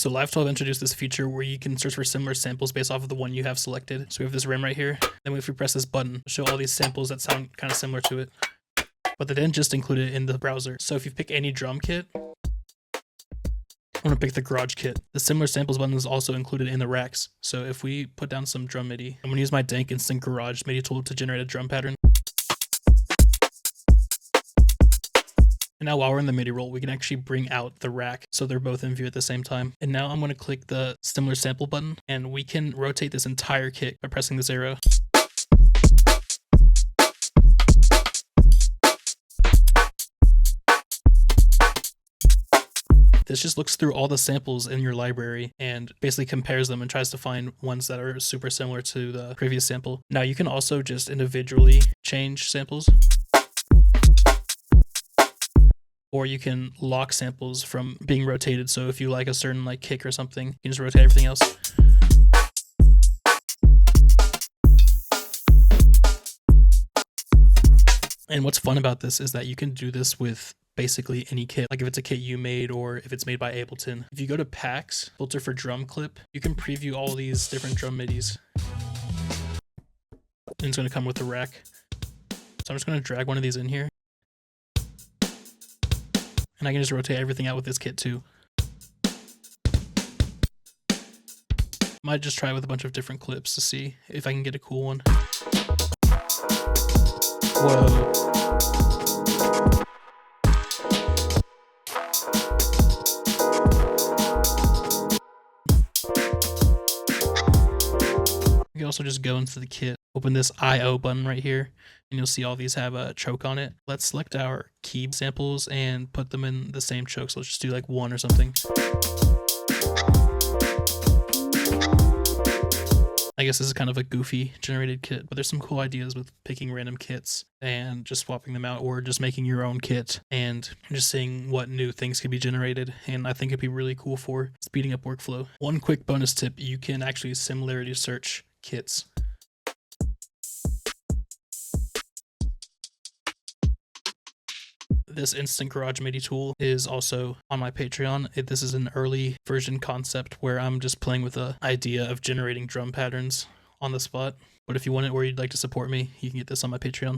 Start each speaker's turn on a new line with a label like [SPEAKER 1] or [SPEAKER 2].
[SPEAKER 1] So Live 12 introduced this feature where you can search for similar samples based off of the one you have selected. So we have this rim right here. Then if we press this button, it'll show all these samples that sound kind of similar to it. But they didn't just include it in the browser. So if you pick any drum kit, I'm gonna pick the Garage kit. The similar samples button is also included in the racks. So if we put down some drum MIDI, I'm gonna use my Dank Instant Garage MIDI tool to generate a drum pattern. And now while we're in the MIDI roll, we can actually bring out the rack so they're both in view at the same time. And now I'm gonna click the similar sample button and we can rotate this entire kit by pressing this arrow. This just looks through all the samples in your library and basically compares them and tries to find ones that are super similar to the previous sample. Now you can also just individually change samples, or you can lock samples from being rotated. So if you like a certain like kick or something, you can just rotate everything else. And what's fun about this is that you can do this with basically any kit, like if it's a kit you made or if it's made by Ableton. If you go to packs, filter for drum clip, you can preview all these different drum MIDIs. And it's going to come with a rack. So I'm just going to drag one of these in here. And I can just rotate everything out with this kit too. Might just try with a bunch of different clips to see if I can get a cool one. Whoa. You can also just go into the kit, open this I/O button right here, and you'll see all these have a choke on it. Let's select our key samples and put them in the same choke. So let's just do like one or something. I guess this is kind of a goofy generated kit, but there's some cool ideas with picking random kits and just swapping them out, or just making your own kit and just seeing what new things can be generated. And I think it'd be really cool for speeding up workflow. One quick bonus tip, you can actually similarity search kits. This Instant Garage MIDI tool is also on my Patreon. This is an early version concept where I'm just playing with the idea of generating drum patterns on the spot. But if you want it or you'd like to support me, you can get this on my Patreon.